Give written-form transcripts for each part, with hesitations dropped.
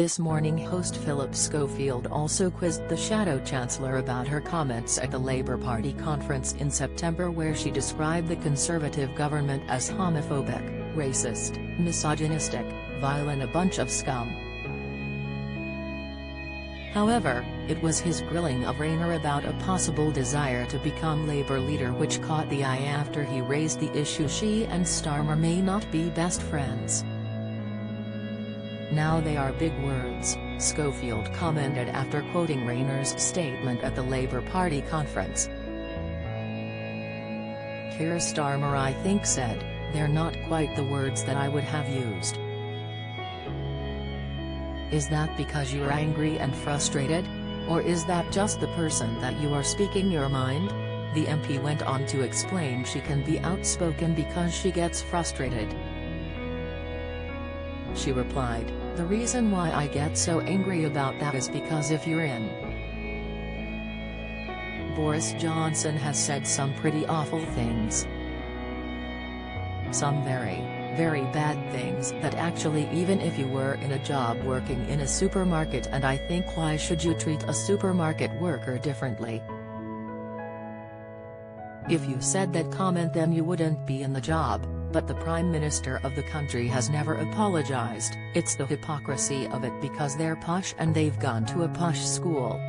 This Morning host Phillip Schofield also quizzed the Shadow Chancellor about her comments at the Labour Party conference in September, where she described the Conservative government as homophobic, racist, misogynistic, vile and a bunch of scum. However, it was his grilling of Rayner about a possible desire to become Labour leader which caught the eye after he raised the issue she and Starmer may not be best friends. "Now they are big words," Schofield commented after quoting Rayner's statement at the Labour Party conference. "Keir Starmer, I think, said, 'They're not quite the words that I would have used.' Is that because you're angry and frustrated? Or is that just the person that you are speaking your mind?" The MP went on to explain she can be outspoken because she gets frustrated. She replied, "The reason why I get so angry about that is because if you're in. Boris Johnson has said some pretty awful things. Some very, very bad things that actually even if you were in a job working in a supermarket, and I think why should you treat a supermarket worker differently? If you said that comment then you wouldn't be in the job. But the Prime Minister of the country has never apologized. It's the hypocrisy of it because they're posh and they've gone to a posh school."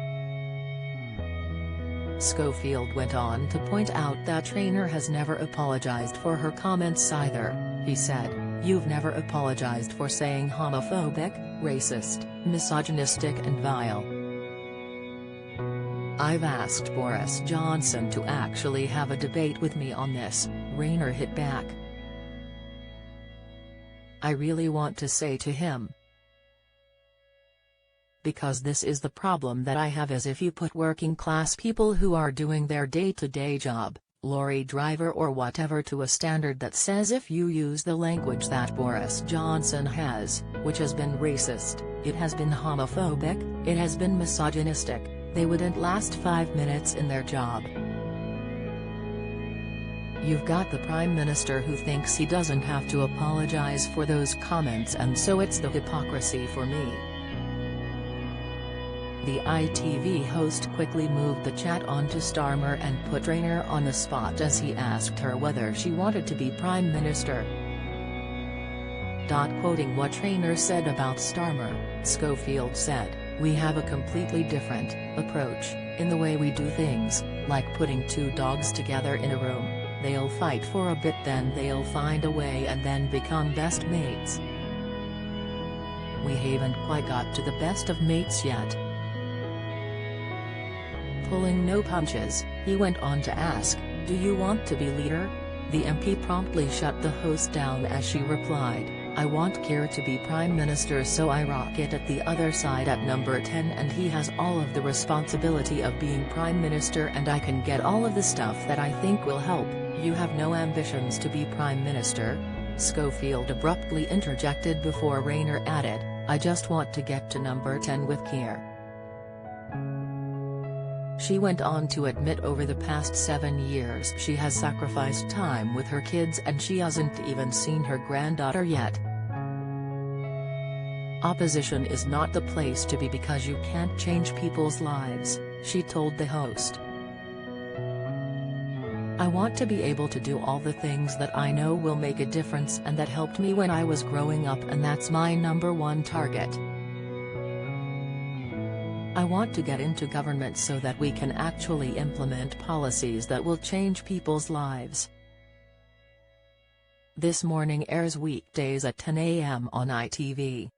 Schofield went on to point out that Rayner has never apologized for her comments either. He said, "You've never apologized for saying homophobic, racist, misogynistic and vile. I've asked Boris Johnson to actually have a debate with me on this," Rayner hit back. "I really want to say to him, because this is the problem that I have, is if you put working class people who are doing their day-to-day job, lorry driver or whatever, to a standard that says if you use the language that Boris Johnson has, which has been racist, it has been homophobic, it has been misogynistic, they wouldn't last 5 minutes in their job. You've got the Prime Minister who thinks he doesn't have to apologize for those comments, and so it's the hypocrisy for me." The ITV host quickly moved the chat on to Starmer and put Rayner on the spot as he asked her whether she wanted to be Prime Minister. Quoting what Rayner said about Starmer, Schofield said, "We have a completely different approach in the way we do things, like putting two dogs together in a room. They'll fight for a bit, then they'll find a way and then become best mates. We haven't quite got to the best of mates yet." Pulling no punches, he went on to ask, "Do you want to be leader?" The MP promptly shut the host down as she replied, "I want Keir to be Prime Minister so I rock it at the other side at number 10 and he has all of the responsibility of being Prime Minister and I can get all of the stuff that I think will help. You have no ambitions to be Prime Minister?" Schofield abruptly interjected before Rayner added, "I just want to get to number 10 with Keir." She went on to admit over the past 7 years she has sacrificed time with her kids and she hasn't even seen her granddaughter yet. "Opposition is not the place to be because you can't change people's lives," she told the host. "I want to be able to do all the things that I know will make a difference and that helped me when I was growing up, and that's my number one target. I want to get into government so that we can actually implement policies that will change people's lives." This Morning airs weekdays at 10 a.m. on ITV.